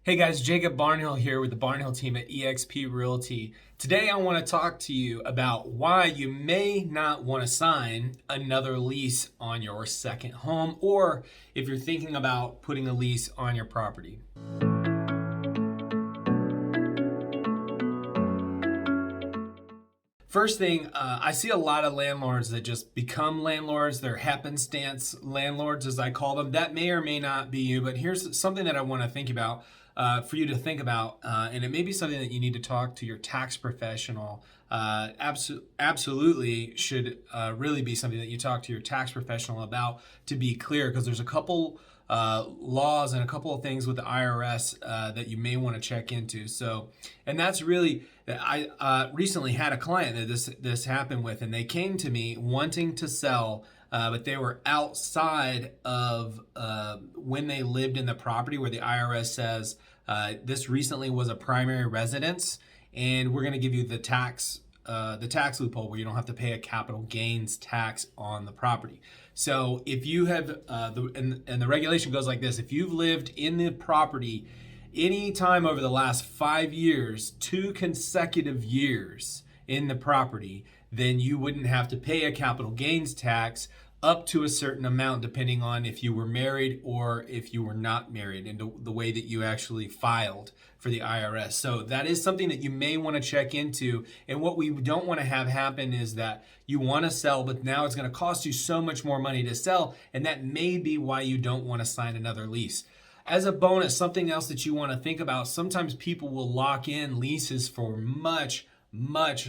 Hey guys, Jacob Barnhill here with the Barnhill Team at eXp Realty. Today I want to talk to you about why you may not want to sign another lease on your second home, or if you're thinking about putting a lease on your property. First thing, I see a lot of landlords that just become landlords. They're happenstance landlords, as I call them. That may or may not be you, but here's something that I want to think about. For you to think about, and it may be something that you need to talk to your tax professional. Absolutely should really be something that you talk to your tax professional about, to be clear, because there's a couple laws and a couple of things with the IRS that you may want to check into. So, and that's really, I recently had a client that this happened with, and they came to me wanting to sell, but they were outside of when they lived in the property where the IRS says this recently was a primary residence, and we're going to give you the tax loophole where you don't have to pay a capital gains tax on the property. So if you have and the regulation goes like this: if you've lived in the property any time over the last 5 years, 2 consecutive years in the property, then you wouldn't have to pay a capital gains tax up to a certain amount, depending on if you were married or if you were not married, and the way that you actually filed for the IRS. So that is something that you may want to check into. And what we don't want to have happen is that you want to sell, but now it's going to cost you so much more money to sell, and that may be why you don't want to sign another lease. As a bonus, something else that you want to think about: sometimes people will lock in leases for much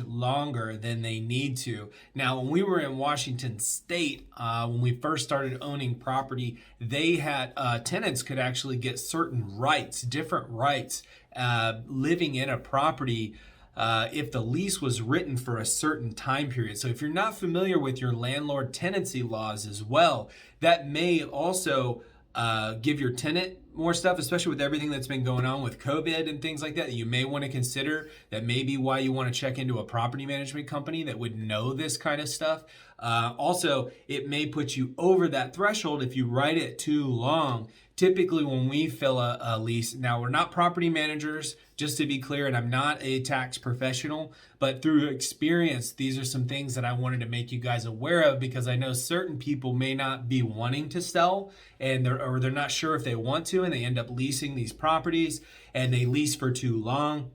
longer than they need to. Now, when we were in Washington State, when we first started owning property, they had tenants could actually get certain rights, different rights, living in a property if the lease was written for a certain time period. So if you're not familiar with your landlord tenancy laws as well, that may also give your tenant more stuff, especially with everything that's been going on with COVID and things like that you may want to consider. That may be why you want to check into a property management company that would know this kind of stuff. Also, it may put you over that threshold if you write it too long. Typically, when we fill a lease, now we're not property managers, just to be clear, and I'm not a tax professional, but through experience, these are some things that I wanted to make you guys aware of, because I know certain people may not be wanting to sell, and they're not sure if they want to, and they end up leasing these properties, and they lease for too long.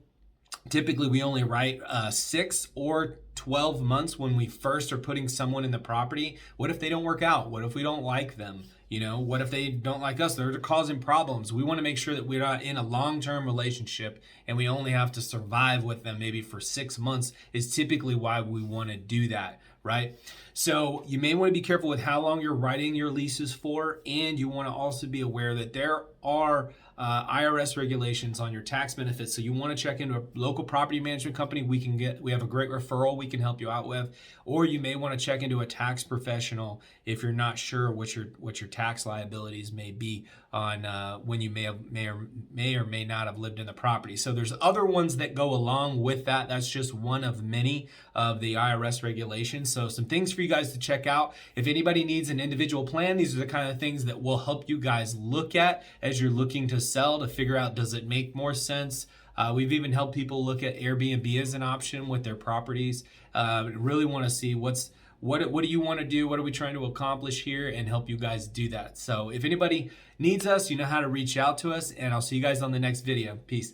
Typically, we only write 6 or 12 months when we first are putting someone in the property. What if they don't work out? What if we don't like them? You know, what if they don't like us? They're causing problems. We want to make sure that we're not in a long-term relationship and we only have to survive with them maybe for 6 months, is typically why we want to do that, right? So you may want to be careful with how long you're writing your leases for, and you want to also be aware that there are IRS regulations on your tax benefits. So you want to check into a local property management company. We have a great referral we can help you out with, or you may want to check into a tax professional if you're not sure what your tax liabilities may be on when you may or may not have lived in the property. So there's other ones that go along with that. That's just one of many of the IRS regulations. So some things for you guys to check out. If anybody needs an individual plan, these are the kind of things that will help you guys look at as you're looking to sell, to figure out, does it make more sense? We've even helped people look at Airbnb as an option with their properties. Really want to see what do you want to do? What are we trying to accomplish here, and help you guys do that. So if anybody needs us, you know how to reach out to us, and I'll see you guys on the next video. Peace.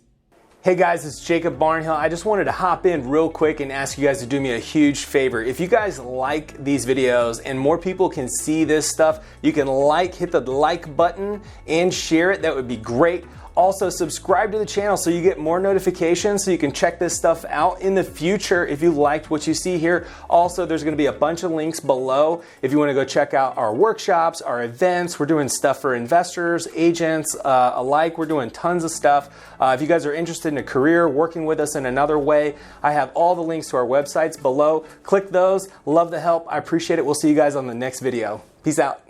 Hey guys, it's Jacob Barnhill. I just wanted to hop in real quick and ask you guys to do me a huge favor. If you guys like these videos and more people can see this stuff, you can hit the like button and share it. That would be great. Also, subscribe to the channel so you get more notifications so you can check this stuff out in the future if you liked what you see here. Also, there's going to be a bunch of links below if you want to go check out our workshops, our events. We're doing stuff for investors, agents alike. We're doing tons of stuff. If you guys are interested in a career, working with us in another way, I have all the links to our websites below. Click those. Love the help. I appreciate it. We'll see you guys on the next video. Peace out.